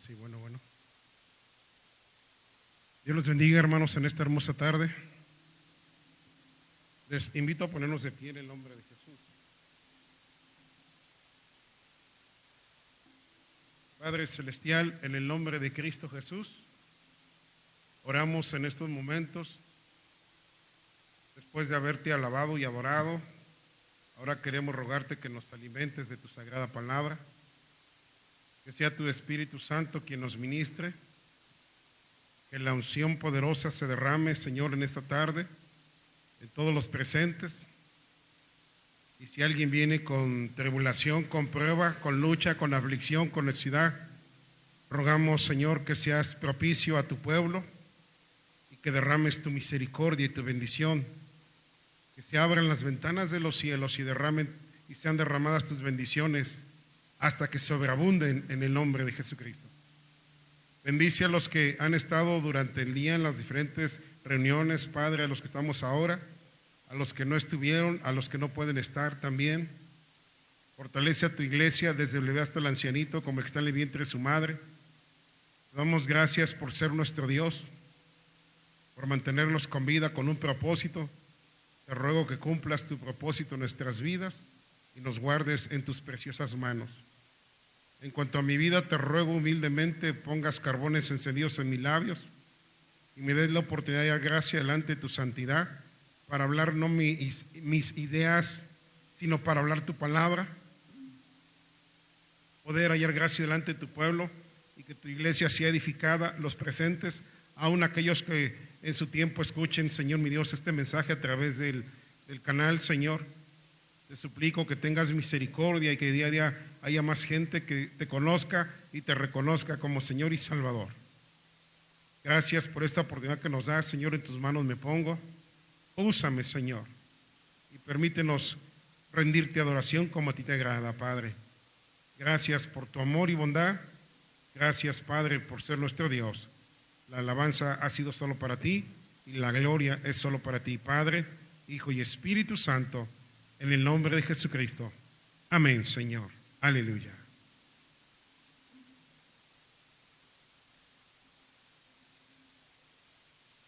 Sí, bueno. Dios los bendiga, hermanos, en esta hermosa tarde. Les invito a ponernos de pie en el nombre de Jesús. Padre Celestial, en el nombre de Cristo Jesús, oramos en estos momentos. Después de haberte alabado y adorado, ahora queremos rogarte que nos alimentes de tu sagrada palabra, que sea tu Espíritu Santo quien nos ministre, que la unción poderosa se derrame, Señor, en esta tarde, en todos los presentes. Y si alguien viene con tribulación, con prueba, con lucha, con aflicción, con necesidad, rogamos, Señor, que seas propicio a tu pueblo y que derrames tu misericordia y tu bendición, que se abran las ventanas de los cielos y derramen y sean derramadas tus bendiciones hasta que sobreabunden en el nombre de Jesucristo. Bendice a los que han estado durante el día en las diferentes reuniones, Padre, a los que estamos ahora, a los que no estuvieron, a los que no pueden estar también. Fortalece a tu iglesia desde el bebé hasta el ancianito, como el que está en el vientre de su madre. Te damos gracias por ser nuestro Dios, por mantenernos con vida con un propósito. Te ruego que cumplas tu propósito en nuestras vidas y nos guardes en tus preciosas manos. En cuanto a mi vida, te ruego humildemente pongas carbones encendidos en mis labios y me des la oportunidad de dar gracia delante de tu santidad para hablar no mis ideas, sino para hablar tu palabra. Poder hallar gracia delante de tu pueblo y que tu iglesia sea edificada, los presentes, aun aquellos que en su tiempo escuchen, Señor mi Dios, este mensaje a través del canal, Señor. Te suplico que tengas misericordia y que día a día haya más gente que te conozca y te reconozca como Señor y Salvador. Gracias por esta oportunidad que nos das, Señor, en tus manos me pongo. Úsame, Señor, y permítenos rendirte adoración como a ti te agrada, Padre. Gracias por tu amor y bondad. Gracias, Padre, por ser nuestro Dios. La alabanza ha sido solo para ti y la gloria es solo para ti, Padre, Hijo y Espíritu Santo. En el nombre de Jesucristo. Amén, Señor. Aleluya.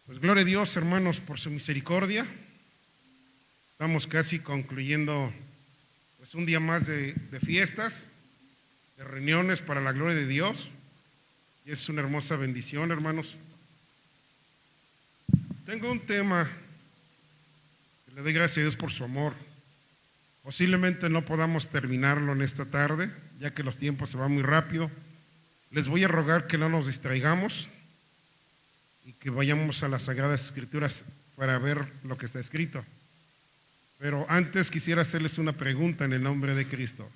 Pues gloria a Dios, hermanos, por su misericordia. Estamos casi concluyendo pues un día más de fiestas, de reuniones para la gloria de Dios. Y es una hermosa bendición, hermanos. Tengo un tema que le doy gracias a Dios por su amor. Posiblemente no podamos terminarlo en esta tarde, ya que los tiempos se van muy rápido. Les voy a rogar que no nos distraigamos y que vayamos a las Sagradas Escrituras para ver lo que está escrito. Pero antes quisiera hacerles una pregunta en el nombre de Cristo.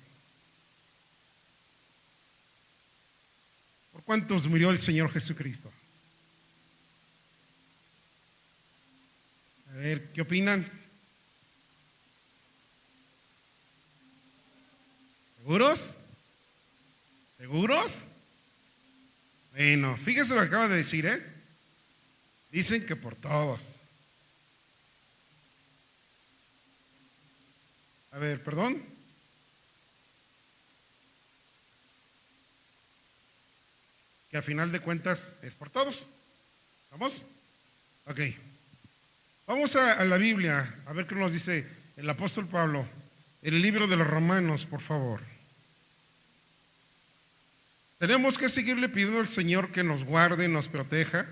¿Por cuántos murió el Señor Jesucristo? A ver, ¿qué opinan? ¿Seguros? ¿Seguros? Bueno, fíjense lo que acaba de decir, ¿eh? Dicen que por todos. A ver, perdón. Que a final de cuentas es por todos. ¿Vamos? Ok. Vamos a la Biblia, a ver qué nos dice el apóstol Pablo. El libro de los Romanos, por favor. Tenemos que seguirle pidiendo al Señor que nos guarde, nos proteja,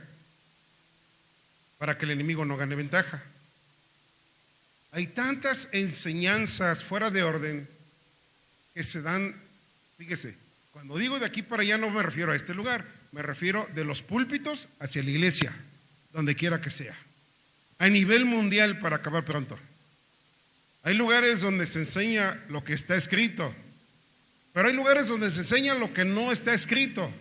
para que el enemigo no gane ventaja. Hay tantas enseñanzas fuera de orden que se dan, fíjese, cuando digo de aquí para allá no me refiero a este lugar, me refiero de los púlpitos hacia la iglesia, donde quiera que sea, a nivel mundial para acabar pronto. Hay lugares donde se enseña lo que está escrito, pero hay lugares donde se enseña lo que no está escrito,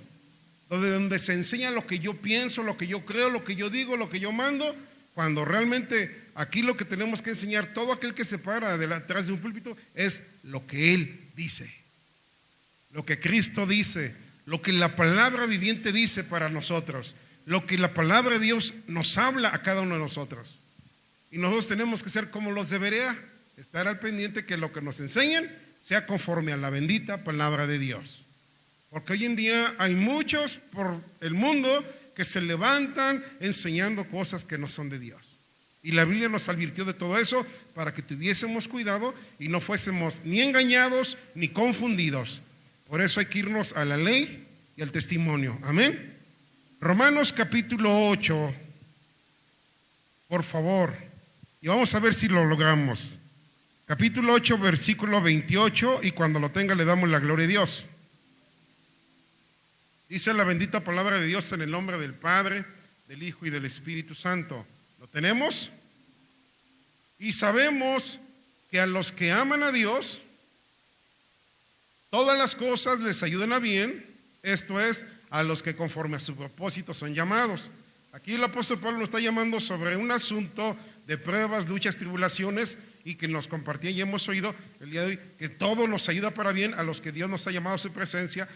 donde se enseña lo que yo pienso, lo que yo creo, lo que yo digo, lo que yo mando, cuando realmente aquí lo que tenemos que enseñar, todo aquel que se para detrás de un púlpito, es lo que Él dice, lo que Cristo dice, lo que la palabra viviente dice para nosotros, lo que la palabra de Dios nos habla a cada uno de nosotros. Y nosotros tenemos que ser como los de Berea, estar al pendiente que lo que nos enseñan sea conforme a la bendita palabra de Dios. Porque hoy en día hay muchos por el mundo que se levantan enseñando cosas que no son de Dios. Y la Biblia nos advirtió de todo eso para que tuviésemos cuidado y no fuésemos ni engañados ni confundidos. Por eso hay que irnos a la ley y al testimonio. Amén. Romanos capítulo 8, por favor. Y vamos a ver si lo logramos. Capítulo 8, versículo 28, y cuando lo tenga le damos la gloria a Dios. Dice la bendita palabra de Dios en el nombre del Padre, del Hijo y del Espíritu Santo. ¿Lo tenemos? Y sabemos que a los que aman a Dios, todas las cosas les ayudan a bien, esto es, a los que conforme a su propósito son llamados. Aquí el apóstol Pablo nos está llamando sobre un asunto de pruebas, luchas, tribulaciones, y que nos compartía y hemos oído el día de hoy, que todo nos ayuda para bien a los que Dios nos ha llamado a su presencia,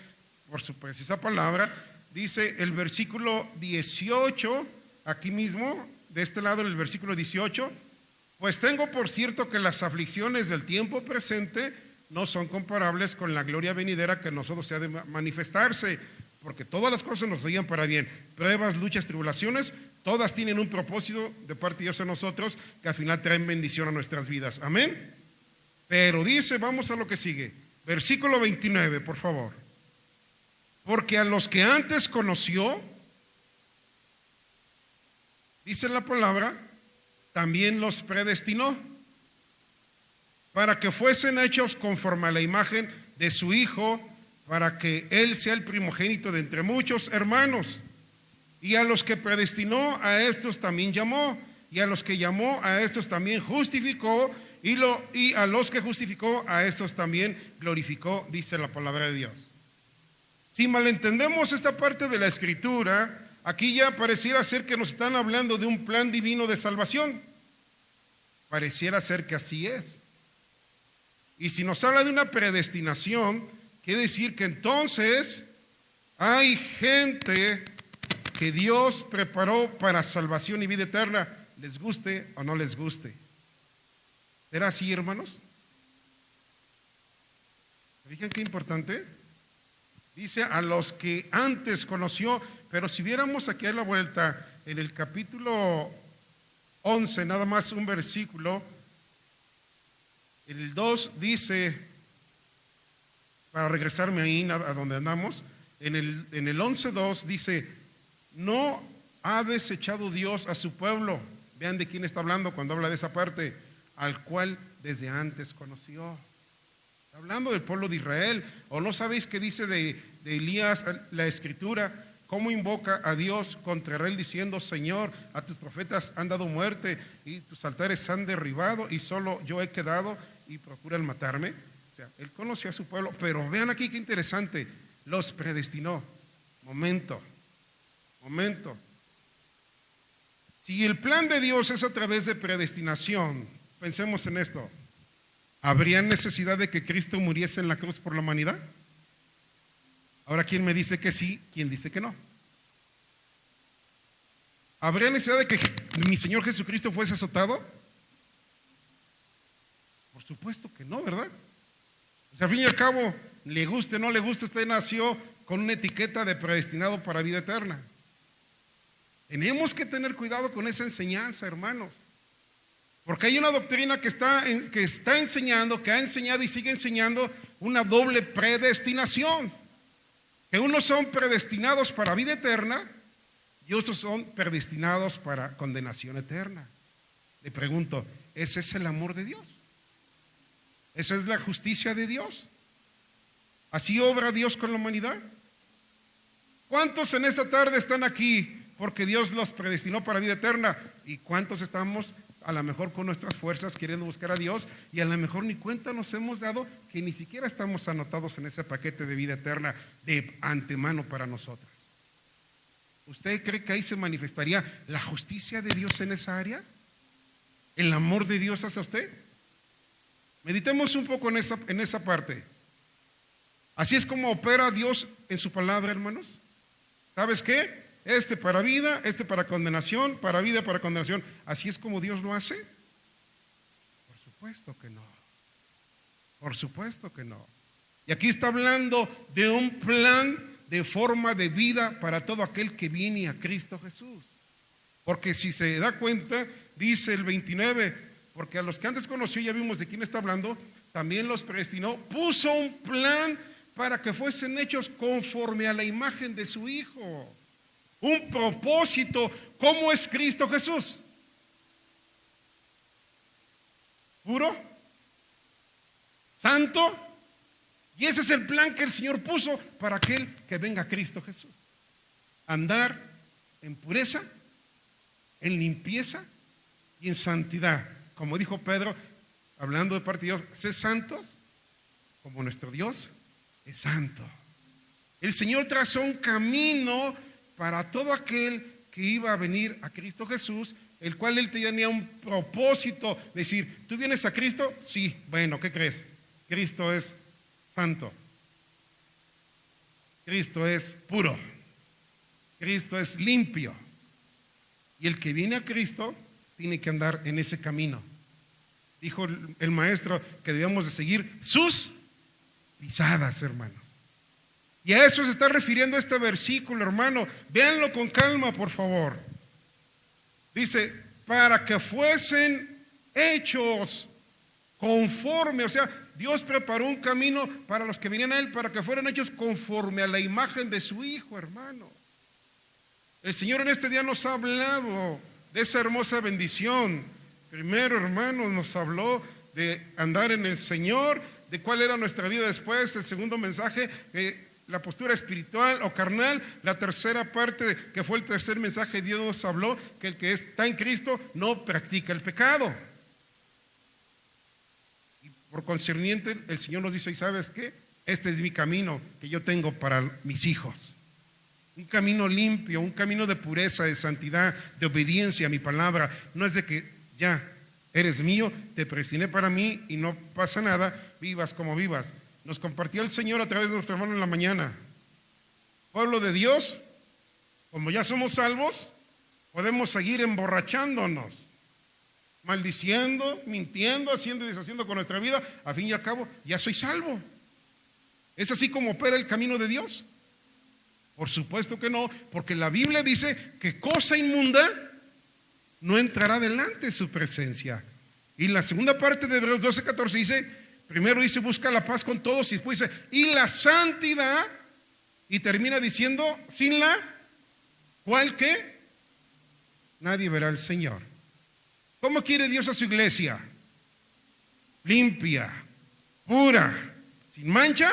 por su precisa palabra. Dice el versículo 18, aquí mismo, de este lado el versículo 18, pues tengo por cierto que las aflicciones del tiempo presente no son comparables con la gloria venidera que en nosotros se ha de manifestarse, porque todas las cosas nos ayudan para bien, pruebas, luchas, tribulaciones, todas tienen un propósito de parte de Dios en nosotros, que al final traen bendición a nuestras vidas, amén. Pero dice, vamos a lo que sigue, versículo 29, por favor. Porque a los que antes conoció, dice la palabra, también los predestinó, para que fuesen hechos conforme a la imagen de su Hijo, para que Él sea el primogénito de entre muchos hermanos. Y a los que predestinó, a estos también llamó, y a los que llamó, a estos también justificó, y a los que justificó, a estos también glorificó, dice la palabra de Dios. Si malentendemos esta parte de la Escritura, aquí ya pareciera ser que nos están hablando de un plan divino de salvación. Pareciera ser que así es. Y si nos habla de una predestinación, quiere decir que entonces hay gente que Dios preparó para salvación y vida eterna, les guste o no les guste. ¿Será así, hermanos? ¿Fijan qué importante? Dice a los que antes conoció, pero si viéramos aquí a la vuelta, en el capítulo 11, nada más un versículo, el 2 dice, para regresarme ahí a donde andamos, en el 11:2 dice, no ha desechado Dios a su pueblo. Vean de quién está hablando cuando habla de esa parte, al cual desde antes conoció. Está hablando del pueblo de Israel. ¿O no sabéis qué dice de Elías la Escritura? ¿Cómo invoca a Dios contra Israel diciendo, Señor, a tus profetas han dado muerte y tus altares han derribado y solo yo he quedado y procuran matarme? O sea, él conoció a su pueblo, pero vean aquí qué interesante, los predestinó. Momento. Si el plan de Dios es a través de predestinación, pensemos en esto, ¿habría necesidad de que Cristo muriese en la cruz por la humanidad? Ahora, ¿quién me dice que sí? ¿Quién dice que no? ¿Habría necesidad de que mi Señor Jesucristo fuese azotado? Por supuesto que no, ¿verdad? O sea, al fin y al cabo, le guste o no le guste, usted nació con una etiqueta de predestinado para vida eterna. Tenemos que tener cuidado con esa enseñanza, hermanos. Porque hay una doctrina que está enseñando, que ha enseñado y sigue enseñando una doble predestinación. Que unos son predestinados para vida eterna y otros son predestinados para condenación eterna. Le pregunto, ¿ese es el amor de Dios? ¿Esa es la justicia de Dios? ¿Así obra Dios con la humanidad? ¿Cuántos en esta tarde están aquí porque Dios los predestinó para vida eterna? ¿Y cuántos estamos a lo mejor con nuestras fuerzas queriendo buscar a Dios y a lo mejor ni cuenta nos hemos dado que ni siquiera estamos anotados en ese paquete de vida eterna de antemano para nosotros? ¿Usted cree que ahí se manifestaría la justicia de Dios en esa área? ¿El amor de Dios hacia usted? Meditemos un poco en esa parte. Así es como opera Dios en su palabra, hermanos. ¿Sabes qué? Este para vida, este para condenación, para vida, para condenación. ¿Así es como Dios lo hace? Por supuesto que no. Por supuesto que no. Y aquí está hablando de un plan de forma de vida para todo aquel que viene a Cristo Jesús. Porque si se da cuenta, dice el 29, porque a los que antes conoció, ya vimos de quién está hablando, también los predestinó, puso un plan para que fuesen hechos conforme a la imagen de su Hijo. Un propósito. ¿Cómo es Cristo Jesús? Puro, santo, y ese es el plan que el Señor puso para aquel que venga a Cristo Jesús. Andar en pureza, en limpieza y en santidad. Como dijo Pedro, hablando de parte de Dios, sé santos como nuestro Dios es santo. El Señor trazó un camino para todo aquel que iba a venir a Cristo Jesús, el cual Él tenía un propósito, decir, ¿tú vienes a Cristo? Sí, bueno, ¿qué crees? Cristo es santo, Cristo es puro, Cristo es limpio, y el que viene a Cristo tiene que andar en ese camino. Dijo el maestro que debíamos de seguir sus pisadas, hermanos. Y a eso se está refiriendo este versículo, hermano. Véanlo con calma, por favor. Dice, para que fuesen hechos conforme, o sea, Dios preparó un camino para los que venían a Él, para que fueran hechos conforme a la imagen de su Hijo, hermano. El Señor en este día nos ha hablado de esa hermosa bendición. Primero, hermanos, nos habló de andar en el Señor, de cuál era nuestra vida después. El segundo mensaje, la postura espiritual o carnal. La tercera parte, que fue el tercer mensaje, Dios nos habló que el que está en Cristo no practica el pecado. Y por concerniente, el Señor nos dice, ¿y sabes qué? Este es mi camino que yo tengo para mis hijos. Un camino limpio, un camino de pureza, de santidad, de obediencia a mi palabra. No es de que ya eres mío, te predestiné para mí y no pasa nada, vivas como vivas. Nos compartió el Señor a través de nuestro hermano en la mañana. Pueblo de Dios, como ya somos salvos, podemos seguir emborrachándonos, maldiciendo, mintiendo, haciendo y deshaciendo con nuestra vida. A fin y al cabo, ya soy salvo. ¿Es así como opera el camino de Dios? Por supuesto que no, porque la Biblia dice que cosa inmunda no entrará delante de su presencia. Y la segunda parte de Hebreos 12:14 dice, primero dice, busca la paz con todos, y después dice, y la santidad, y termina diciendo, sin la cual que nadie verá al Señor. ¿Cómo quiere Dios a su iglesia? Limpia, pura, sin mancha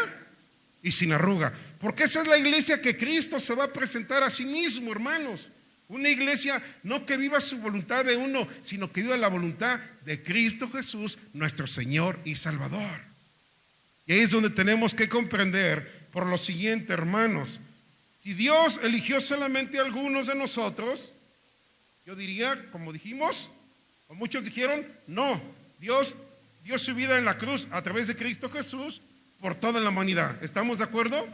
y sin arruga. Porque esa es la iglesia que Cristo se va a presentar a sí mismo, hermanos. Una iglesia no que viva su voluntad de uno, sino que viva la voluntad de Cristo Jesús, nuestro Señor y Salvador. Y ahí es donde tenemos que comprender por lo siguiente, hermanos. Si Dios eligió solamente a algunos de nosotros, yo diría, como dijimos, o muchos dijeron, no, Dios dio su vida en la cruz a través de Cristo Jesús por toda la humanidad. ¿Estamos de acuerdo?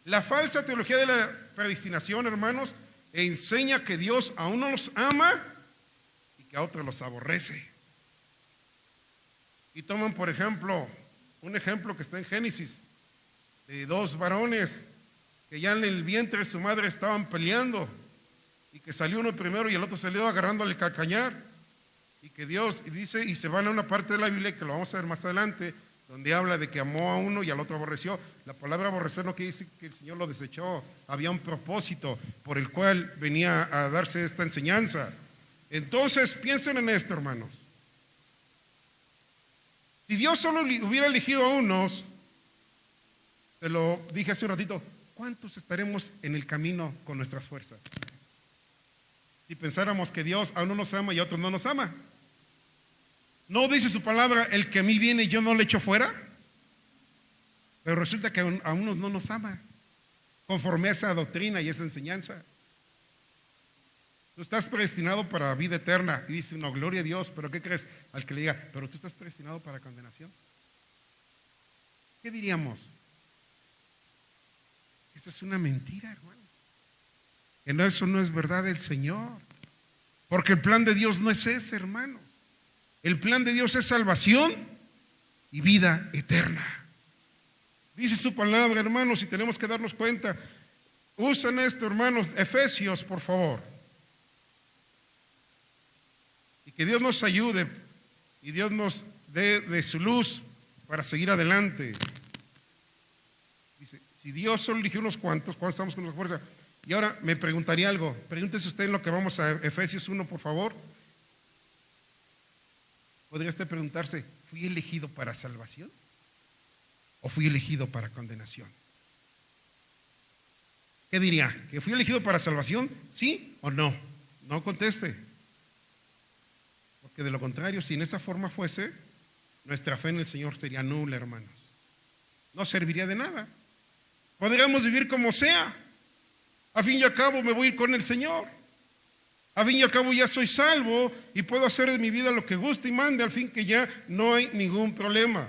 La falsa teología de la predestinación, hermanos, enseña que Dios a unos los ama y que a otros los aborrece. Y toman, por ejemplo, un ejemplo que está en Génesis, de dos varones que ya en el vientre de su madre estaban peleando, y que salió uno primero y el otro salió agarrándole el calcañar, y que Dios dice, y se van a una parte de la Biblia que lo vamos a ver más adelante, donde habla de que amó a uno y al otro aborreció. La palabra aborrecer no quiere decir que el Señor lo desechó, había un propósito por el cual venía a darse esta enseñanza. Entonces piensen en esto, hermanos. Si Dios solo hubiera elegido a unos, te lo dije hace un ratito, ¿cuántos estaremos en el camino con nuestras fuerzas? Si pensáramos que Dios a uno nos ama y a otros no nos ama. ¿No dice su palabra, el que a mí viene yo no le echo fuera? Pero resulta que a unos no nos ama, conforme a esa doctrina y esa enseñanza. Tú estás predestinado para vida eterna. Y dice, no, gloria a Dios, pero ¿qué crees? Al que le diga, pero tú estás predestinado para condenación. ¿Qué diríamos? Eso es una mentira, hermano. Que no, eso no es verdad del Señor. Porque el plan de Dios no es ese, hermano. El plan de Dios es salvación y vida eterna. Dice su palabra, hermanos, y tenemos que darnos cuenta. Usan esto, hermanos, Efesios, por favor. Y que Dios nos ayude y Dios nos dé de su luz para seguir adelante. Dice, si Dios solo eligió unos cuantos, ¿cuántos estamos con la fuerza? Y ahora me preguntaría algo. Pregúntese usted en lo que vamos a Efesios 1, por favor. Podría usted preguntarse, ¿fui elegido para salvación? ¿O fui elegido para condenación? ¿Qué diría? ¿Que fui elegido para salvación? ¿Sí o no? No conteste. Porque de lo contrario, si en esa forma fuese, nuestra fe en el Señor sería nula, hermanos. No serviría de nada. Podríamos vivir como sea. A fin y al cabo me voy a ir con el Señor. A fin y al cabo ya soy salvo y puedo hacer de mi vida lo que guste y mande, al fin que ya no hay ningún problema.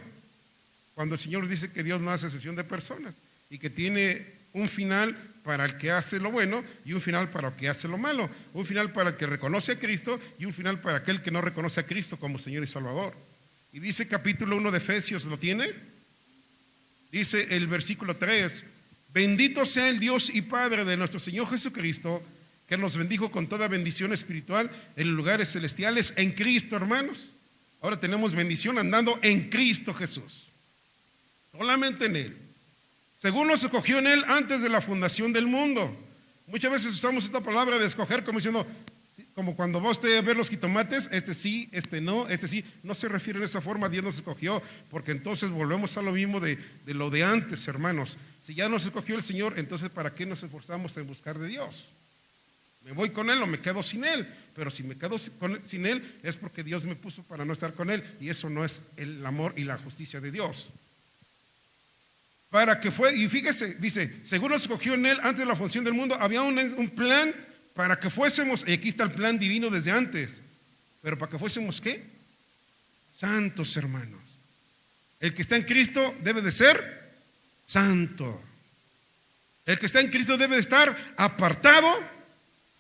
Cuando el Señor dice que Dios no hace excepción de personas y que tiene un final para el que hace lo bueno y un final para el que hace lo malo, un final para el que reconoce a Cristo y un final para aquel que no reconoce a Cristo como Señor y Salvador. Y dice capítulo 1 de Efesios, ¿lo tiene? Dice el versículo 3, bendito sea el Dios y Padre de nuestro Señor Jesucristo, que nos bendijo con toda bendición espiritual en lugares celestiales en Cristo, hermanos. Ahora tenemos bendición andando en Cristo Jesús. Solamente en Él. Según nos escogió en Él antes de la fundación del mundo. Muchas veces usamos esta palabra de escoger como diciendo, como cuando va usted a ver los jitomates, este sí, este no, este sí. No se refiere de esa forma, Dios nos escogió, porque entonces volvemos a lo mismo de lo de antes, hermanos. Si ya nos escogió el Señor, entonces ¿para qué nos esforzamos en buscar de Dios? Me voy con Él o me quedo sin Él. Pero si me quedo sin Él es porque Dios me puso para no estar con Él. Y eso no es el amor y la justicia de Dios. Para que fue, y fíjese, dice, según nos escogió en Él antes de la fundación del mundo, había un plan para que fuésemos, y aquí está el plan divino desde antes, pero para que fuésemos ¿qué? Santos, hermanos. El que está en Cristo debe de ser santo. El que está en Cristo debe de estar apartado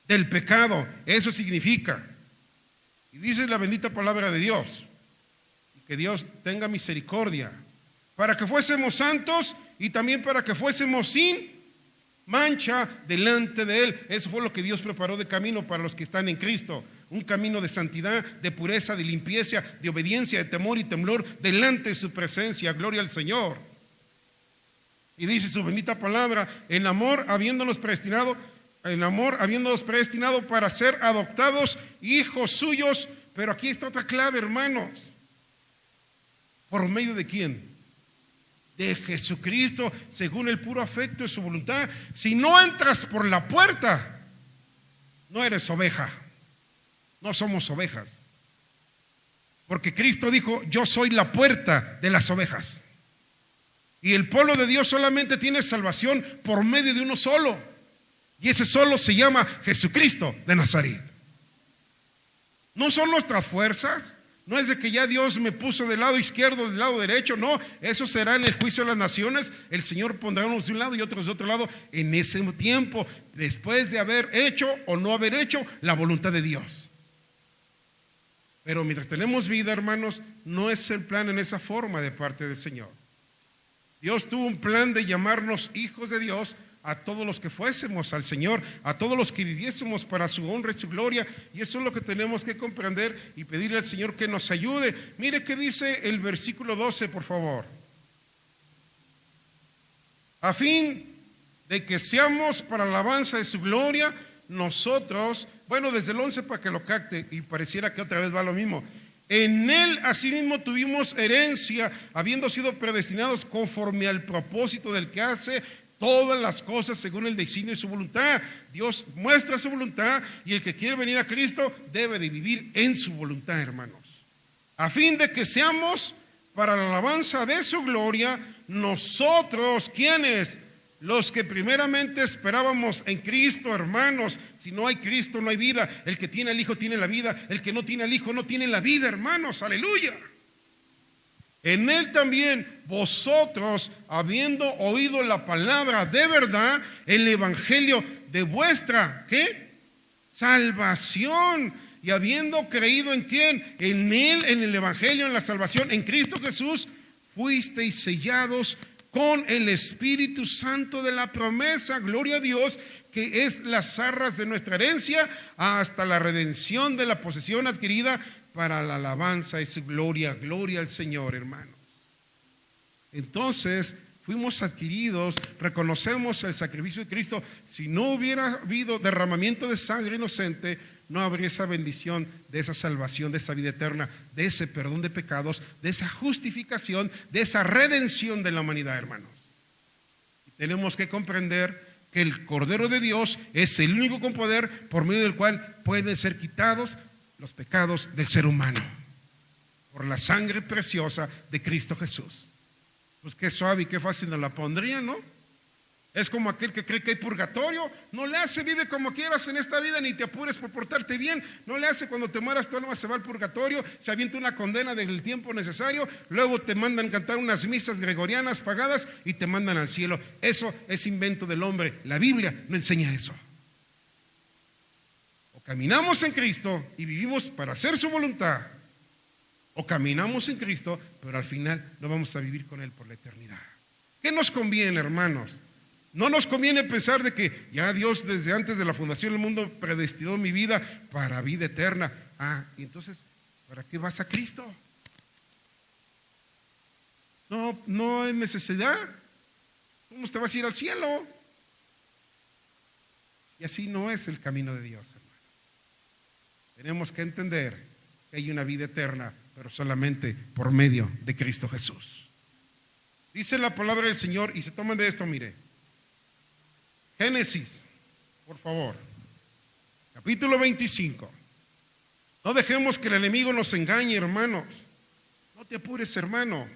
del pecado. Eso significa. Y dice la bendita palabra de Dios, y que Dios tenga misericordia, para que fuésemos santos y también para que fuésemos sin mancha delante de Él. Eso fue lo que Dios preparó de camino para los que están en Cristo. Un camino de santidad, de pureza, de limpieza, de obediencia, de temor y temblor delante de su presencia. Gloria al Señor. Y dice su bendita palabra, en amor habiéndonos predestinado para ser adoptados hijos suyos. Pero aquí está otra clave, hermanos. ¿Por medio de quién? De Jesucristo, según el puro afecto de su voluntad. Si no entras por la puerta, no eres oveja. No somos ovejas. Porque Cristo dijo, yo soy la puerta de las ovejas. Y el pueblo de Dios solamente tiene salvación por medio de uno solo. Y ese solo se llama Jesucristo de Nazaret. No son nuestras fuerzas. No es de que ya Dios me puso del lado izquierdo, del lado derecho, no, eso será en el juicio de las naciones. El Señor pondrá unos de un lado y otros de otro lado en ese tiempo, después de haber hecho o no haber hecho la voluntad de Dios. Pero mientras tenemos vida, hermanos, no es el plan en esa forma de parte del Señor. Dios tuvo un plan de llamarnos hijos de Dios a todos los que fuésemos al Señor, a todos los que viviésemos para su honra y su gloria. Y eso es lo que tenemos que comprender y pedirle al Señor que nos ayude. Mire qué dice el versículo 12, por favor. A fin de que seamos para la alabanza de su gloria, nosotros, bueno, desde el 11 para que lo capte, y pareciera que otra vez va lo mismo. En Él asimismo tuvimos herencia, habiendo sido predestinados conforme al propósito del que hace todas las cosas según el designio de su voluntad. Dios muestra su voluntad y el que quiere venir a Cristo debe de vivir en su voluntad, hermanos. A fin de que seamos para la alabanza de su gloria, nosotros, ¿quiénes? Los que primeramente esperábamos en Cristo, hermanos. Si no hay Cristo, no hay vida. El que tiene al Hijo tiene la vida. El que no tiene al Hijo no tiene la vida, hermanos. Aleluya. En Él también vosotros, habiendo oído la palabra de verdad, el evangelio de vuestra, ¿qué? Salvación. Y habiendo creído en ¿quién? En Él, en el evangelio, en la salvación, en Cristo Jesús, fuisteis sellados con el Espíritu Santo de la promesa, gloria a Dios, que es las arras de nuestra herencia hasta la redención de la posesión adquirida para la alabanza y su gloria. Gloria al Señor, hermanos. Entonces, fuimos adquiridos, reconocemos el sacrificio de Cristo. Si no hubiera habido derramamiento de sangre inocente, no habría esa bendición de esa salvación, de esa vida eterna, de ese perdón de pecados, de esa justificación, de esa redención de la humanidad, hermanos. Y tenemos que comprender que el Cordero de Dios es el único con poder por medio del cual pueden ser quitados los pecados del ser humano por la sangre preciosa de Cristo Jesús. Pues qué suave y qué fácil nos la pondría, ¿no? Es como aquel que cree que hay purgatorio. No le hace, vive como quieras en esta vida, ni te apures por portarte bien. No le hace, cuando te mueras tu alma se va al purgatorio, se avienta una condena del tiempo necesario, luego te mandan cantar unas misas gregorianas pagadas y te mandan al cielo. Eso es invento del hombre. La Biblia no enseña eso. O caminamos en Cristo y vivimos para hacer su voluntad, o caminamos en Cristo, pero al final no vamos a vivir con Él por la eternidad. ¿Qué nos conviene, hermanos? No nos conviene pensar de que ya Dios desde antes de la fundación del mundo predestinó mi vida para vida eterna. Y entonces, ¿para qué vas a Cristo? No hay necesidad. ¿Cómo te vas a ir al cielo? Y así no es el camino de Dios, hermano. Tenemos que entender que hay una vida eterna, pero solamente por medio de Cristo Jesús. Dice la palabra del Señor, y se toman de esto, mire. Génesis, por favor, capítulo 25. No dejemos que el enemigo nos engañe, hermanos. No te apures, hermano.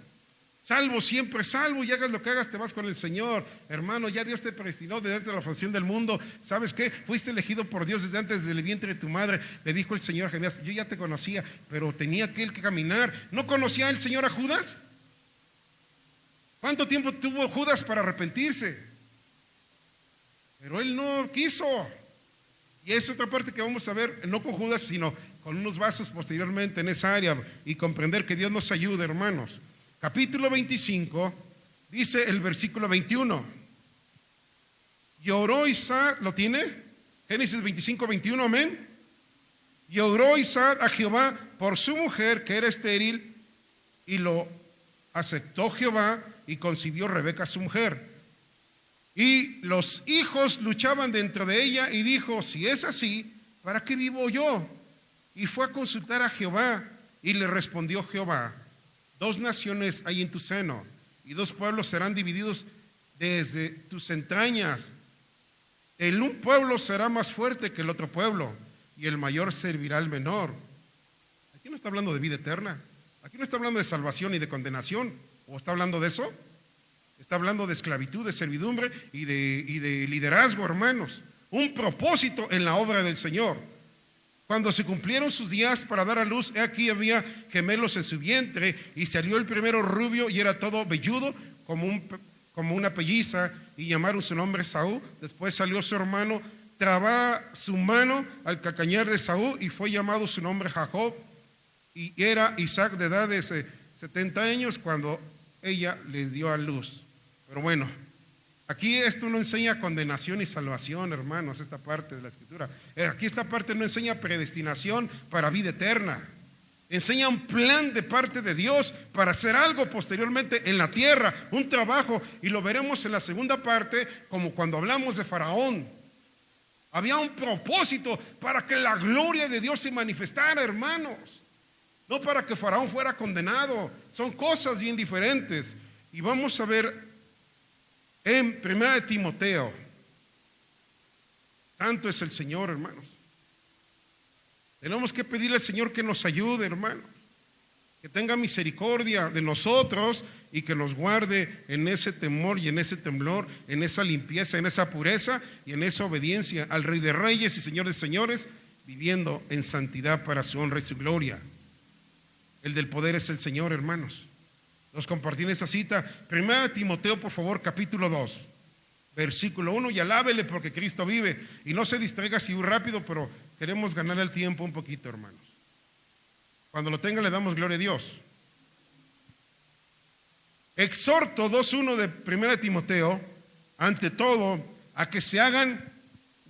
Salvo, siempre salvo, y hagas lo que hagas, te vas con el Señor. Hermano, ya Dios te predestinó desde antes de la fundación del mundo. ¿Sabes qué? Fuiste elegido por Dios desde antes del vientre de tu madre. Le dijo el Señor a Jeremías, yo ya te conocía, pero tenía aquel que caminar. ¿No conocía el Señor a Judas? ¿Cuánto tiempo tuvo Judas para arrepentirse? Pero él no quiso. Y es otra parte que vamos a ver, no con Judas, sino con unos vasos posteriormente en esa área, y comprender que Dios nos ayude, hermanos. Capítulo 25, dice el versículo 21. Y oró Isaac, ¿lo tiene? Génesis 25, 21, amén. Y oró Isaac a Jehová por su mujer, que era estéril, y lo aceptó Jehová, y concibió Rebeca su mujer. Y los hijos luchaban dentro de ella, y dijo, si es así, ¿para qué vivo yo? Y fue a consultar a Jehová, y le respondió Jehová, 2 naciones hay en tu seno, y 2 pueblos serán divididos desde tus entrañas. El un pueblo será más fuerte que el otro pueblo, y el mayor servirá al menor. Aquí no está hablando de vida eterna, aquí no está hablando de salvación y de condenación. ¿O está hablando de eso? Está hablando de esclavitud, de servidumbre y de liderazgo, hermanos. Un propósito en la obra del Señor. Cuando se cumplieron sus días para dar a luz, he aquí había gemelos en su vientre, y salió el primero rubio y era todo velludo como una pelliza, y llamaron su nombre Saúl. Después salió su hermano, trababa su mano al calcañar de Saúl, y fue llamado su nombre Jacob. Y era Isaac de edad de 70 años cuando ella le dio a luz. Pero bueno, aquí esto no enseña condenación y salvación, hermanos, esta parte de la Escritura. Aquí esta parte no enseña predestinación para vida eterna. Enseña un plan de parte de Dios para hacer algo posteriormente en la tierra, un trabajo, y lo veremos en la segunda parte, como cuando hablamos de Faraón. Había un propósito para que la gloria de Dios se manifestara, hermanos. No para que Faraón fuera condenado. Son cosas bien diferentes. Y vamos a ver en 1 Timoteo. Santo es el Señor, hermanos. Tenemos que pedirle al Señor que nos ayude, hermanos. Que tenga misericordia de nosotros y que nos guarde en ese temor y en ese temblor, en esa limpieza, en esa pureza y en esa obediencia al Rey de Reyes y Señor de Señores, viviendo en santidad para su honra y su gloria. El del poder es el Señor, hermanos. Nos compartí en esa cita. 1 Timoteo, por favor, capítulo 2, versículo 1. Y alábele porque Cristo vive. Y no se distraiga así muy rápido, pero queremos ganar el tiempo un poquito, hermanos. Cuando lo tenga le damos gloria a Dios. exhorto 2:1 de 1 Timoteo, ante todo, a que se hagan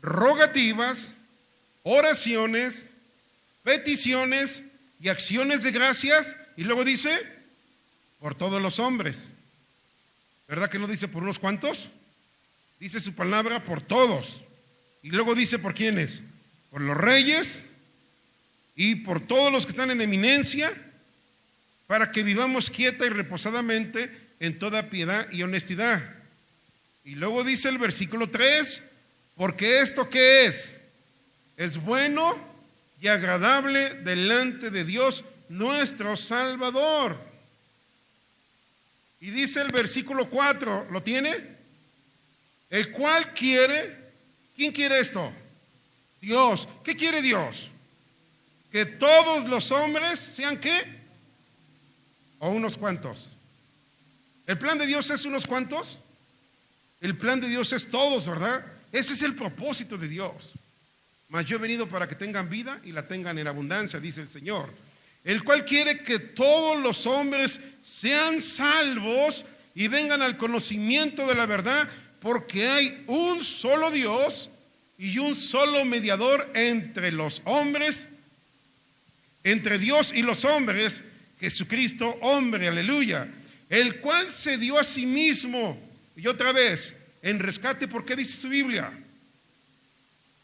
rogativas, oraciones, peticiones y acciones de gracias, y luego dice, por todos los hombres. ¿Verdad que no dice por unos cuantos? Dice su palabra por todos. Y luego dice por quiénes, por los reyes y por todos los que están en eminencia, para que vivamos quieta y reposadamente en toda piedad y honestidad. Y luego dice el versículo 3, porque esto ¿qué es? Es bueno y agradable delante de Dios nuestro Salvador. Y dice el versículo 4, ¿lo tiene? El cual quiere, ¿quién quiere esto? Dios. ¿Qué quiere Dios? Que todos los hombres sean ¿qué? ¿O unos cuantos? ¿El plan de Dios es unos cuantos? El plan de Dios es todos, ¿verdad? Ese es el propósito de Dios. Mas yo he venido para que tengan vida y la tengan en abundancia, dice el Señor. El cual quiere que todos los hombres sean salvos y vengan al conocimiento de la verdad, porque hay un solo Dios y un solo mediador entre los hombres, entre Dios y los hombres, Jesucristo, hombre, aleluya, el cual se dio a sí mismo, y otra vez, en rescate. ¿Por qué dice su Biblia?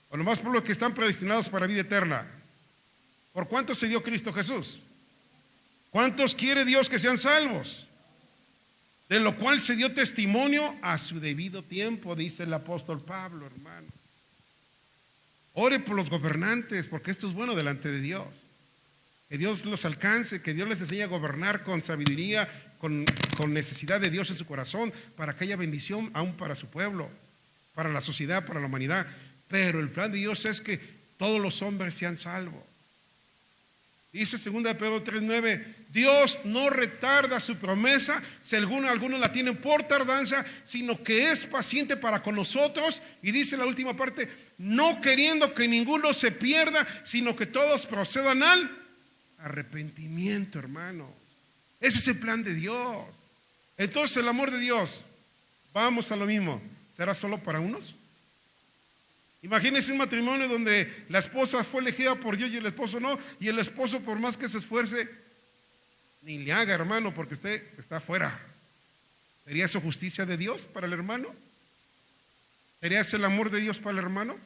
O nomás por los que están predestinados para vida eterna. ¿Por cuántos se dio Cristo Jesús? ¿Cuántos quiere Dios que sean salvos? De lo cual se dio testimonio a su debido tiempo, dice el apóstol Pablo, hermano. Ore por los gobernantes, porque esto es bueno delante de Dios. Que Dios los alcance, que Dios les enseñe a gobernar con sabiduría, con necesidad de Dios en su corazón, para que haya bendición aún para su pueblo, para la sociedad, para la humanidad. Pero el plan de Dios es que todos los hombres sean salvos. Dice 2 Pedro 3:9, Dios no retarda su promesa, si algunos la tienen por tardanza, sino que es paciente para con nosotros. Y dice la última parte, no queriendo que ninguno se pierda, sino que todos procedan al arrepentimiento, hermano. Ese es el plan de Dios. Entonces el amor de Dios, vamos a lo mismo, ¿será solo para unos? Imagínense un matrimonio donde la esposa fue elegida por Dios y el esposo no, y el esposo por más que se esfuerce, ni le haga, hermano, porque usted está afuera. ¿Sería eso justicia de Dios para el hermano? ¿Sería ese el amor de Dios para el hermano?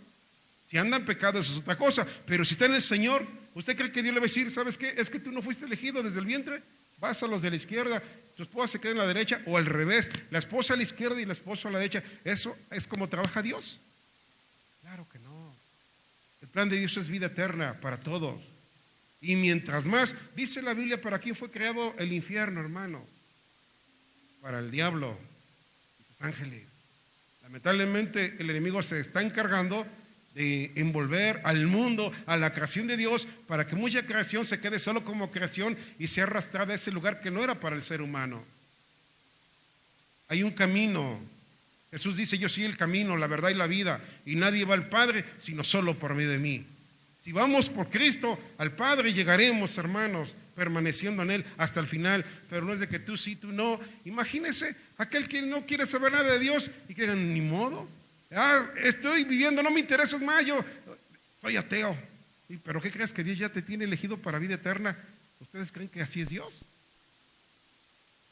Si anda en pecado, eso es otra cosa, pero si está en el Señor, ¿usted cree que Dios le va a decir, ¿sabes qué? Es que tú no fuiste elegido desde el vientre, vas a los de la izquierda, tu esposa se queda en la derecha, o al revés, la esposa a la izquierda y la esposa a la derecha? ¿Eso es como trabaja Dios? Claro que no. El plan de Dios es vida eterna para todos. Y mientras más, dice la Biblia, ¿para quién fue creado el infierno, hermano? Para el diablo y sus ángeles. Lamentablemente el enemigo se está encargando de envolver al mundo, a la creación de Dios, para que mucha creación se quede solo como creación y sea arrastrada a ese lugar que no era para el ser humano. Hay un camino. Jesús dice, yo soy el camino, la verdad y la vida, y nadie va al Padre sino solo por medio de mí. Si vamos por Cristo al Padre, llegaremos, hermanos, permaneciendo en Él hasta el final, pero no es de que tú sí, tú no. Imagínese aquel que no quiere saber nada de Dios y que digan, ni modo, estoy viviendo, no me interesa más, yo soy ateo. ¿Pero qué crees? Que Dios ya te tiene elegido para vida eterna. ¿Ustedes creen que así es Dios?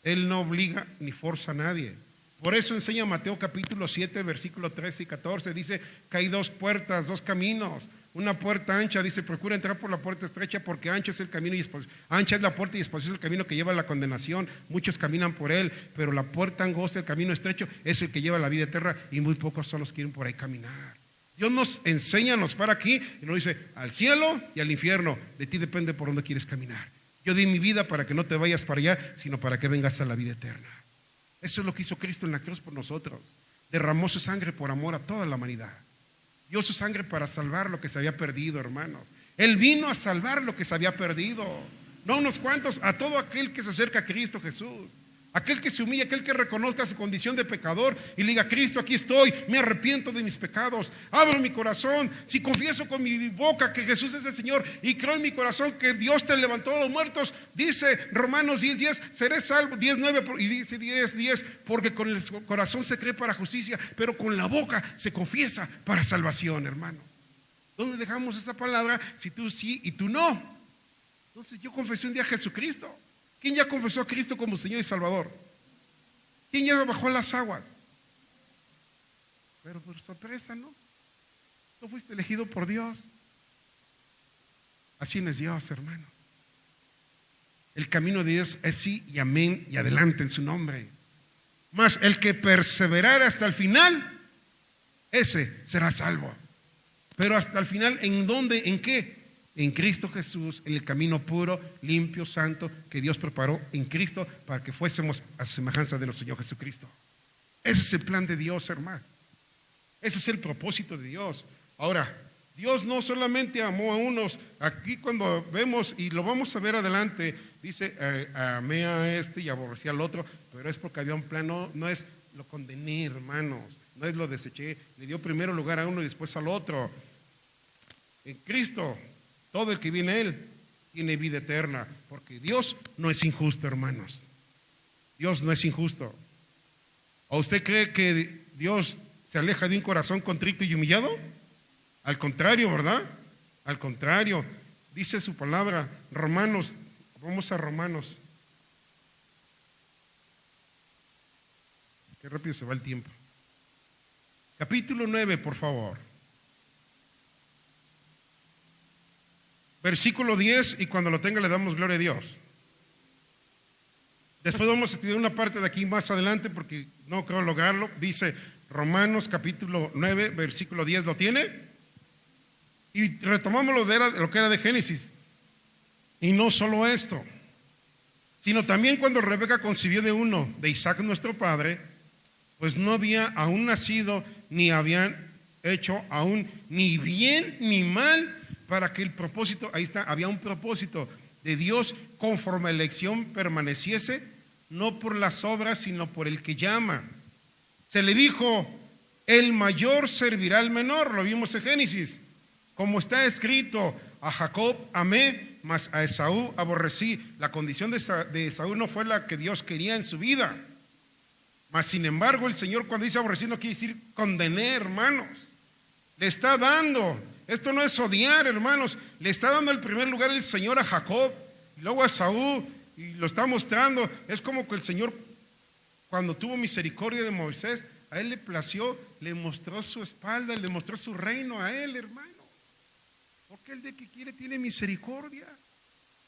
Él no obliga ni forza a nadie. Por eso enseña Mateo capítulo 7, versículos 13 y 14, dice que hay dos puertas, dos caminos. Una puerta ancha, dice, procura entrar por la puerta estrecha, porque ancha es el camino y ancha es la puerta y espacioso es el camino que lleva a la condenación. Muchos caminan por él, pero la puerta angosta, el camino estrecho, es el que lleva a la vida eterna, y muy pocos son los que quieren por ahí caminar. Dios nos enseña, nos para aquí y nos dice, al cielo y al infierno, de ti depende por dónde quieres caminar. Yo di mi vida para que no te vayas para allá, sino para que vengas a la vida eterna. Eso es lo que hizo Cristo en la cruz por nosotros. Derramó su sangre por amor a toda la humanidad. Dio su sangre para salvar lo que se había perdido, hermanos. Él vino a salvar lo que se había perdido. No unos cuantos, a todo aquel que se acerca a Cristo Jesús. Aquel que se humilla, aquel que reconozca su condición de pecador y le diga: Cristo, aquí estoy, me arrepiento de mis pecados, abro mi corazón. Si confieso con mi boca que Jesús es el Señor y creo en mi corazón que Dios te levantó de los muertos, dice Romanos 10:10, seré salvo. 10:9 y dice 10:10, porque con el corazón se cree para justicia, pero con la boca se confiesa para salvación, hermano. ¿Dónde dejamos esta palabra si tú sí y tú no? Entonces yo confesé un día a Jesucristo. ¿Quién ya confesó a Cristo como Señor y Salvador? ¿Quién ya bajó las aguas? Pero por sorpresa, ¿no? Tú fuiste elegido por Dios. Así no es Dios, hermano. El camino de Dios es sí y amén y adelante en su nombre. Mas el que perseverara hasta el final, ese será salvo. Pero hasta el final, ¿en dónde? ¿En qué? En Cristo Jesús, en el camino puro, limpio, santo, que Dios preparó en Cristo para que fuésemos a semejanza de nuestro Señor Jesucristo. Ese es el plan de Dios, hermano. Ese es el propósito de Dios. Ahora, Dios no solamente amó a unos. Aquí cuando vemos, y lo vamos a ver adelante, dice: amé a este y aborrecí al otro, pero es porque había un plan. No es lo condené, hermanos, no es lo deseché, le dio primero lugar a uno y después al otro. En Cristo, todo el que viene a Él tiene vida eterna, porque Dios no es injusto, hermanos. Dios no es injusto. ¿O usted cree que Dios se aleja de un corazón contrito y humillado? Al contrario, ¿verdad? Al contrario, dice su palabra, Romanos, vamos a Romanos. Qué rápido se va el tiempo. Capítulo 9, por favor. Versículo 10, y cuando lo tenga le damos gloria a Dios. Después vamos a estudiar una parte de aquí más adelante porque no creo lograrlo. Dice Romanos capítulo 9, versículo 10, ¿lo tiene? Y retomamos lo que era de Génesis. Y no solo esto, sino también cuando Rebeca concibió de uno, de Isaac nuestro padre, pues no había aún nacido, ni habían hecho aún ni bien ni mal, para que el propósito, ahí está, había un propósito de Dios conforme a la elección permaneciese, no por las obras, sino por el que llama. Se le dijo: el mayor servirá al menor, lo vimos en Génesis, como está escrito: a Jacob amé, mas a Esaú aborrecí. La condición de Esaú no fue la que Dios quería en su vida, mas sin embargo el Señor, cuando dice aborrecí, no quiere decir condené, hermanos. Le está dando, esto no es odiar, hermanos, le está dando el primer lugar el Señor a Jacob, y luego a Esaú, y lo está mostrando. Es como que el Señor, cuando tuvo misericordia de Moisés, a él le plació, le mostró su espalda, le mostró su reino a él, hermano. Porque el de que quiere tiene misericordia.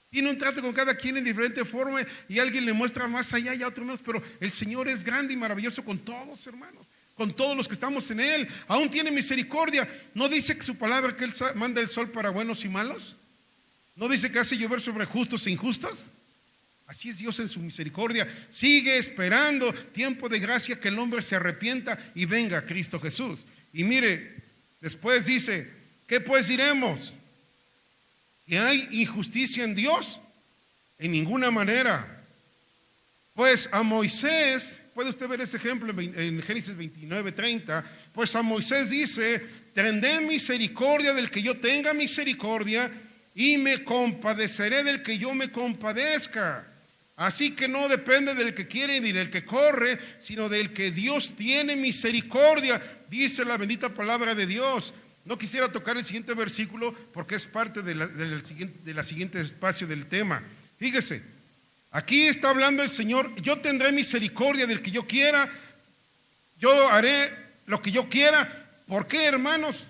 Tiene un trato con cada quien en diferente forma, y alguien le muestra más allá y a otro menos, pero el Señor es grande y maravilloso con todos, hermanos, con todos los que estamos en Él. Aún tiene misericordia. ¿No dice que su palabra que Él manda el sol para buenos y malos? ¿No dice que hace llover sobre justos e injustos? Así es Dios en su misericordia. Sigue esperando tiempo de gracia, que el hombre se arrepienta y venga a Cristo Jesús. Y mire, después dice: ¿qué pues diremos? ¿Que hay injusticia en Dios? En ninguna manera. Pues a Moisés, puede usted ver ese ejemplo en Génesis 29:30, pues a Moisés dice: tendré misericordia del que yo tenga misericordia, y me compadeceré del que yo me compadezca. Así que no depende del que quiere ni del que corre, sino del que Dios tiene misericordia, dice la bendita palabra de Dios. No quisiera tocar el siguiente versículo porque es parte de la siguiente espacio del tema. Fíjese, aquí está hablando el Señor: yo tendré misericordia del que yo quiera, yo haré lo que yo quiera. ¿Por qué, hermanos?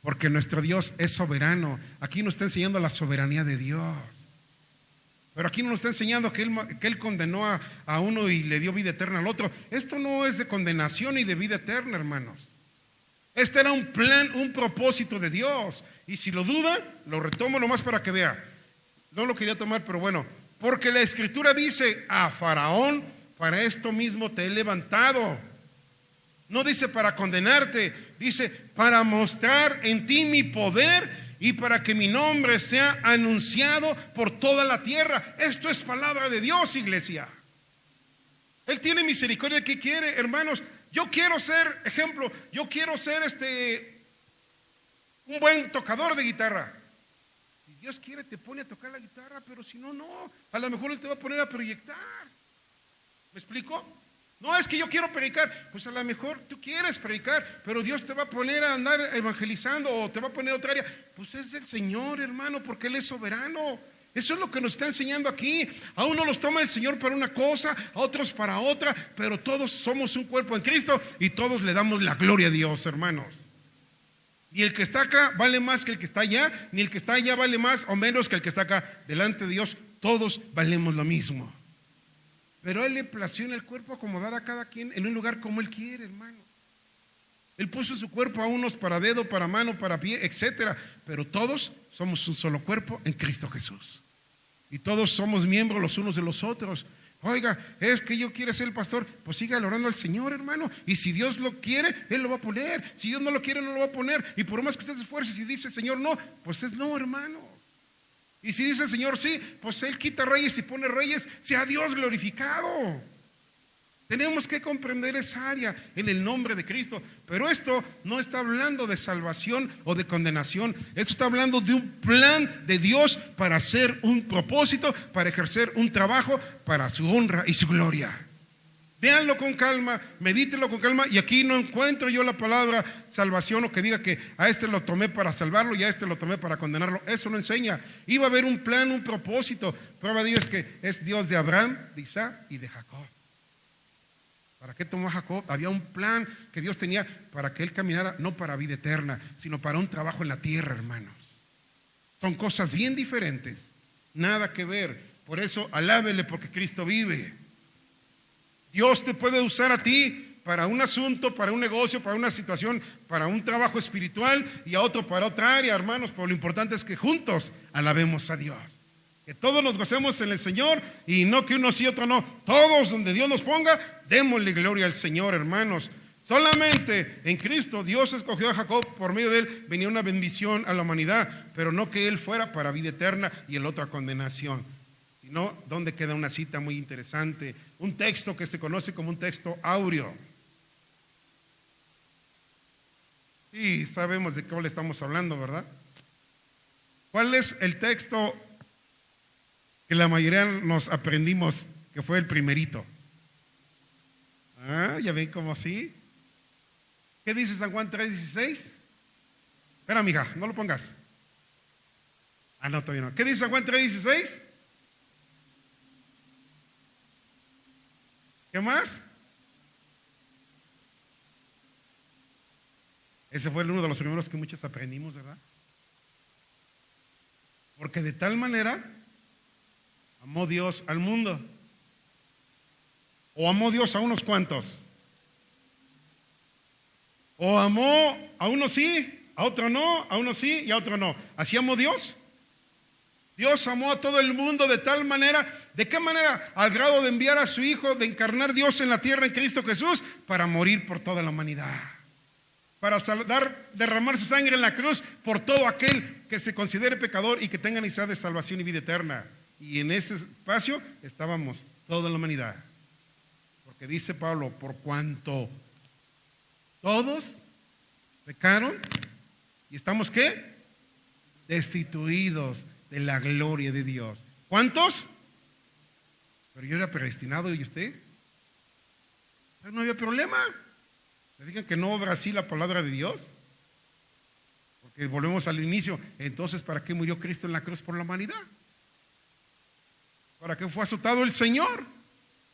Porque nuestro Dios es soberano. Aquí nos está enseñando la soberanía de Dios. Pero aquí no nos está enseñando que él condenó a uno y le dio vida eterna al otro. Esto no es de condenación y de vida eterna, hermanos. Este era un plan, un propósito de Dios. Y si lo duda, lo retomo nomás para que vea. No lo quería tomar, pero bueno. Porque la Escritura dice: a Faraón, para esto mismo te he levantado. No dice para condenarte, dice para mostrar en ti mi poder y para que mi nombre sea anunciado por toda la tierra. Esto es palabra de Dios, iglesia. Él tiene misericordia. ¿Qué quiere, hermanos? Yo quiero ser, ejemplo, yo quiero ser un buen tocador de guitarra. Si Dios quiere te pone a tocar la guitarra, pero si no, no. A lo mejor Él te va a poner a proyectar. ¿Me explico? No es que yo quiero predicar, pues a lo mejor tú quieres predicar, pero Dios te va a poner a andar evangelizando o te va a poner a otra área. Pues es el Señor, hermano, porque Él es soberano. Eso es lo que nos está enseñando aquí. A uno los toma el Señor para una cosa, a otros para otra, pero todos somos un cuerpo en Cristo y todos le damos la gloria a Dios, hermanos. Ni el que está acá vale más que el que está allá, ni el que está allá vale más o menos que el que está acá. Delante de Dios todos valemos lo mismo. Pero a Él le plació en el cuerpo acomodar a cada quien en un lugar como Él quiere, hermano. Él puso su cuerpo a unos para dedo, para mano, para pie, etcétera. Pero todos somos un solo cuerpo en Cristo Jesús. Y todos somos miembros los unos de los otros. Oiga, es que yo quiero ser el pastor. Pues siga orando al Señor, hermano. Y si Dios lo quiere, Él lo va a poner. Si Dios no lo quiere, no lo va a poner. Y por más que usted se esfuerce, si dice el Señor no, pues es no, hermano. Y si dice el Señor sí, pues Él quita reyes y pone reyes. Sea Dios glorificado. Tenemos que comprender esa área en el nombre de Cristo. Pero esto no está hablando de salvación o de condenación. Esto está hablando de un plan de Dios para hacer un propósito, para ejercer un trabajo para su honra y su gloria. Véanlo con calma, medítenlo con calma. Y aquí no encuentro yo la palabra salvación o que diga que a este lo tomé para salvarlo y a este lo tomé para condenarlo. Eso no enseña. Iba a haber un plan, un propósito. Prueba de Dios que es Dios de Abraham, de Isaac y de Jacob. ¿Para qué tomó a Jacob? Había un plan que Dios tenía para que él caminara, no para vida eterna, sino para un trabajo en la tierra, hermanos. Son cosas bien diferentes, nada que ver. Por eso, alábele porque Cristo vive. Dios te puede usar a ti para un asunto, para un negocio, para una situación, para un trabajo espiritual y a otro para otra área, hermanos. Pero lo importante es que juntos alabemos a Dios. Que todos nos gocemos en el Señor y no que uno sí, otro no. Todos donde Dios nos ponga, démosle gloria al Señor, hermanos. Solamente en Cristo Dios escogió a Jacob, por medio de él venía una bendición a la humanidad, pero no que él fuera para vida eterna y el otro a condenación. Sino, ¿dónde queda una cita muy interesante? Un texto que se conoce como un texto áureo. Y sabemos de qué le estamos hablando, ¿verdad? ¿Cuál es el texto que la mayoría nos aprendimos que fue el primerito? ¿Ya ven cómo sí? ¿Qué dice San Juan 3:16? Espera, mija, no lo pongas. No, todavía no. ¿Qué dice San Juan 3:16? ¿Qué más? Ese fue uno de los primeros que muchos aprendimos, ¿verdad? Porque de tal manera amó Dios al mundo. ¿O amó Dios a unos cuantos? ¿O amó a unos sí, a otro no, a unos sí y a otro no? ¿Así amó Dios? Dios amó a todo el mundo de tal manera. ¿De qué manera? Al grado de enviar a su Hijo, de encarnar Dios en la tierra en Cristo Jesús para morir por toda la humanidad. Para derramar su sangre en la cruz por todo aquel que se considere pecador y que tenga necesidad de salvación y vida eterna. Y en ese espacio estábamos toda la humanidad. Porque dice Pablo, por cuanto todos pecaron y estamos ¿qué? Destituidos de la gloria de Dios. ¿Cuántos? Pero yo era predestinado y usted. Pero no había problema. ¿Se fijan que no obra así la palabra de Dios? Porque volvemos al inicio. Entonces, ¿para qué murió Cristo en la cruz por la humanidad? ¿Para qué fue azotado el Señor?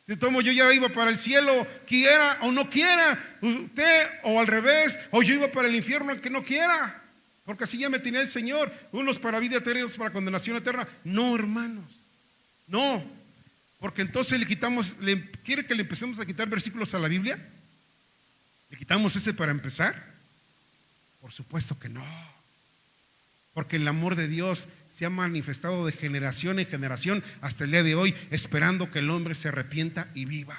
Si tomo yo ya iba para el cielo, quiera o no quiera, usted o al revés, o yo iba para el infierno el que no quiera, porque así ya me tenía el Señor, unos para vida eterna y otros para condenación eterna. No, hermanos, no, porque entonces ¿quiere que le empecemos a quitar versículos a la Biblia? ¿Le quitamos ese para empezar? Por supuesto que no, porque el amor de Dios se ha manifestado de generación en generación hasta el día de hoy, esperando que el hombre se arrepienta y viva,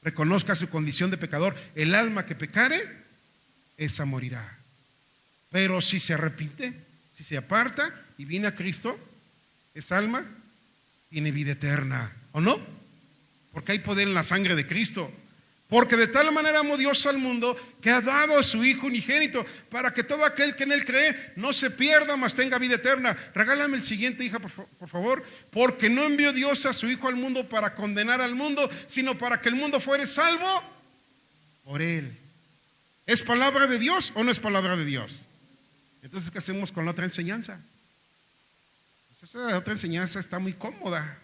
reconozca su condición de pecador. El alma que pecare, esa morirá. Pero si se arrepiente, si se aparta y viene a Cristo, esa alma tiene vida eterna, ¿o no? porque hay poder en la sangre de Cristo. Porque de tal manera amó Dios al mundo que ha dado a su Hijo unigénito para que todo aquel que en Él cree no se pierda, mas tenga vida eterna. Regálame el siguiente, hija, por favor. Porque no envió Dios a su Hijo al mundo para condenar al mundo, sino para que el mundo fuere salvo por Él. ¿Es palabra de Dios o no es palabra de Dios? Entonces, ¿qué hacemos con la otra enseñanza? Pues esa otra enseñanza está muy cómoda,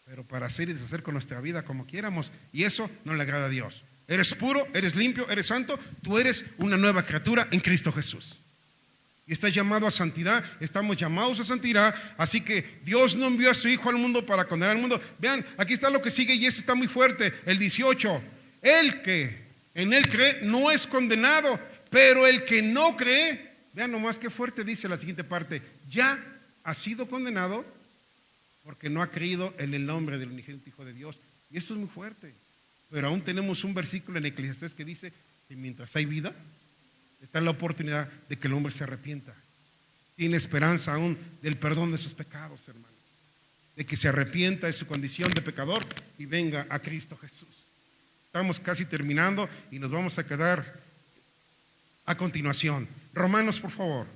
pero para hacer y deshacer con nuestra vida como quieramos, y eso no le agrada a Dios. Eres puro, eres limpio, eres santo, tú eres una nueva criatura en Cristo Jesús. Y estás llamado a santidad, estamos llamados a santidad, así que Dios no envió a su Hijo al mundo para condenar al mundo. Vean, aquí está lo que sigue y ese está muy fuerte, el 18. El que en Él cree no es condenado, pero el que no cree, vean nomás qué fuerte dice la siguiente parte, ya ha sido condenado porque no ha creído en el nombre del unigénito Hijo de Dios. Y esto es muy fuerte. Pero aún tenemos un versículo en Eclesiastés que dice que mientras hay vida, está la oportunidad de que el hombre se arrepienta. Tiene esperanza aún del perdón de sus pecados, hermano. De que se arrepienta de su condición de pecador y venga a Cristo Jesús. Estamos casi terminando y nos vamos a quedar a continuación. Romanos, por favor,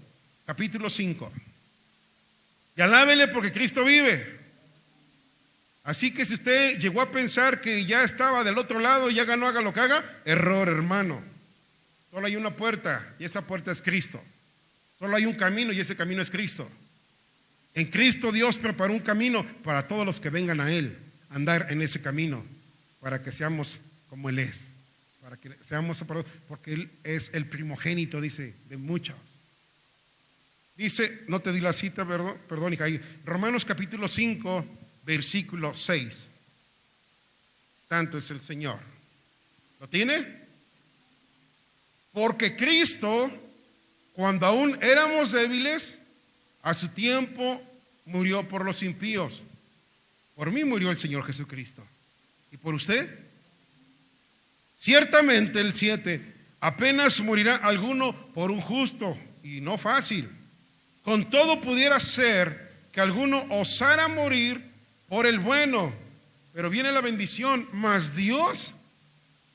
capítulo 5. Y alábele porque Cristo vive. Así que si usted llegó a pensar que ya estaba del otro lado, ya ganó, haga lo que haga, error, hermano. Solo hay una puerta y esa puerta es Cristo. Solo hay un camino y ese camino es Cristo. En Cristo Dios preparó un camino para todos los que vengan a Él, andar en ese camino, para que seamos como Él es, para que seamos separados, porque Él es el primogénito, dice, de muchos. Dice, no te di la cita, perdón, hija, Romanos capítulo 5, versículo 6. Santo es el Señor. ¿Lo tiene? Porque Cristo, cuando aún éramos débiles, a su tiempo murió por los impíos. Por mí murió el Señor Jesucristo. ¿Y por usted? Ciertamente, el 7, apenas morirá alguno por un justo, y no fácil. Con todo pudiera ser que alguno osara morir por el bueno, pero viene la bendición, mas Dios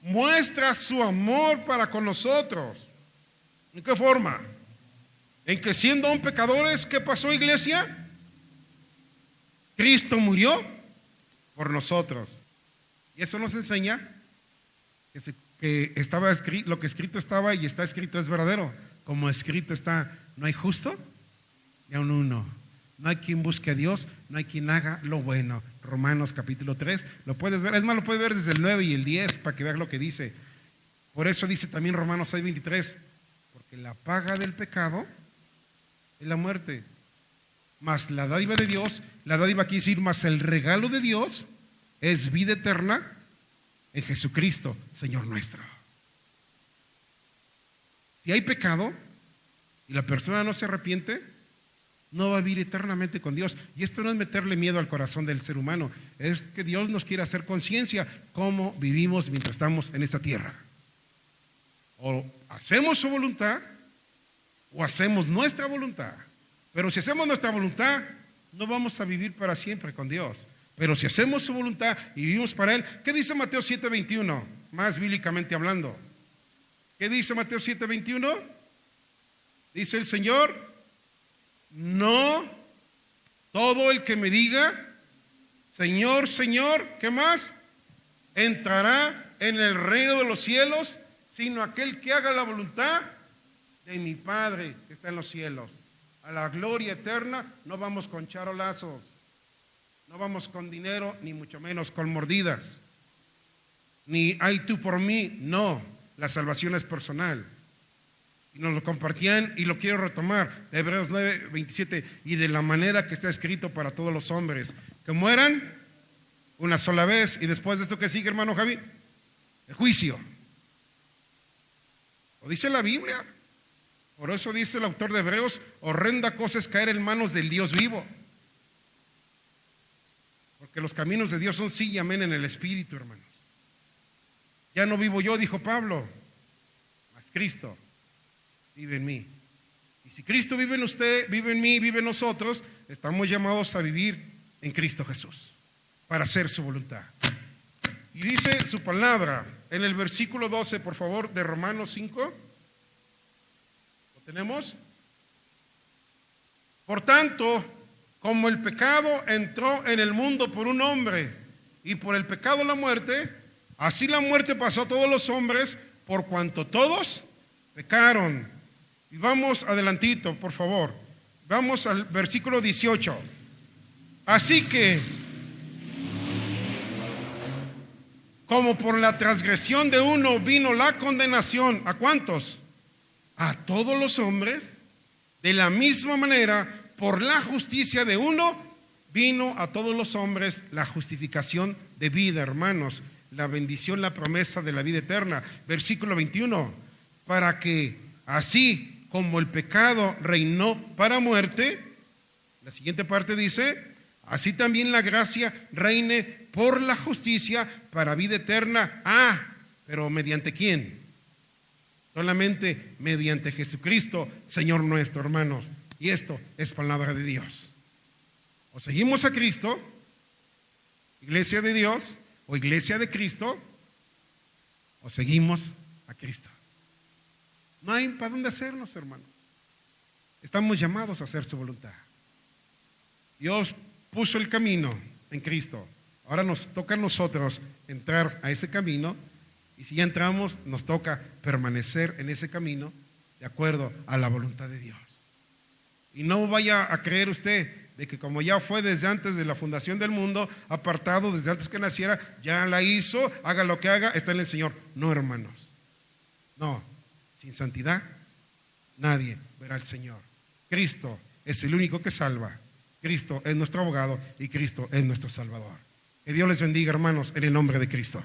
muestra su amor para con nosotros. ¿En qué forma? En que siendo aún pecadores, ¿qué pasó, iglesia? Cristo murió por nosotros. Y eso nos enseña que estaba escrito, lo que escrito estaba y está escrito es verdadero. Como escrito está, no hay justo ni aun uno. No hay quien busque a Dios, no hay quien haga lo bueno. Romanos capítulo 3, lo puedes ver, es más, lo puedes ver desde el 9 y el 10 para que veas lo que dice. Por eso dice también Romanos 6:23, porque la paga del pecado es la muerte, mas la dádiva de Dios, la dádiva quiere decir, mas el regalo de Dios es vida eterna en Jesucristo, Señor nuestro. Si hay pecado y la persona no se arrepiente, no va a vivir eternamente con Dios. Y esto no es meterle miedo al corazón del ser humano, es que Dios nos quiere hacer conciencia cómo vivimos mientras estamos en esta tierra. O hacemos su voluntad o hacemos nuestra voluntad. Pero si hacemos nuestra voluntad, no vamos a vivir para siempre con Dios. Pero si hacemos su voluntad y vivimos para Él, ¿qué dice Mateo 7:21? Más bíblicamente hablando. ¿Qué dice Mateo 7:21? Dice el Señor, no todo el que me diga, Señor, Señor, ¿qué más? Entrará en el reino de los cielos, sino aquel que haga la voluntad de mi Padre que está en los cielos. A la gloria eterna no vamos con charolazos, no vamos con dinero, ni mucho menos con mordidas, ni ay tú por mí, no, la salvación es personal. Y nos lo compartían y lo quiero retomar, de Hebreos 9:27, y de la manera que está escrito para todos los hombres, que mueran una sola vez, y después de esto que sigue, hermano Javi, el juicio. Lo dice la Biblia. Por eso dice el autor de Hebreos, horrenda cosa es caer en manos del Dios vivo. Porque los caminos de Dios son sí y amén en el Espíritu, hermanos. Ya no vivo yo, dijo Pablo, mas Cristo vive en mí. Y si Cristo vive en usted, vive en mí, vive en nosotros, estamos llamados a vivir en Cristo Jesús, para hacer su voluntad. Y dice su palabra en el versículo 12, por favor, de Romanos 5. ¿Lo tenemos? Por tanto, como el pecado entró en el mundo por un hombre, y por el pecado la muerte, así la muerte pasó a todos los hombres, por cuanto todos pecaron. Y vamos adelantito, por favor. Vamos al versículo 18. Así que, como por la transgresión de uno vino la condenación, ¿a cuántos? A todos los hombres. De la misma manera, por la justicia de uno, vino a todos los hombres la justificación de vida, hermanos. La bendición, la promesa de la vida eterna. Versículo 21. Para que así como el pecado reinó para muerte, la siguiente parte dice, así también la gracia reine por la justicia para vida eterna. Pero ¿mediante quién? Solamente mediante Jesucristo, Señor nuestro, hermanos. Y esto es palabra de Dios. O seguimos a Cristo, iglesia de Dios, o iglesia de Cristo, o seguimos a Cristo. No hay para dónde hacernos, hermanos. Estamos llamados a hacer su voluntad. Dios puso el camino en Cristo. Ahora nos toca a nosotros entrar a ese camino. Y si ya entramos, nos toca permanecer en ese camino de acuerdo a la voluntad de Dios. Y no vaya a creer usted de que como ya fue desde antes de la fundación del mundo, apartado desde antes que naciera, ya la hizo, haga lo que haga, está en el Señor. No, hermanos. No, sin santidad nadie verá al Señor. Cristo es el único que salva. Cristo es nuestro abogado y Cristo es nuestro Salvador. Que Dios les bendiga, hermanos, en el nombre de Cristo.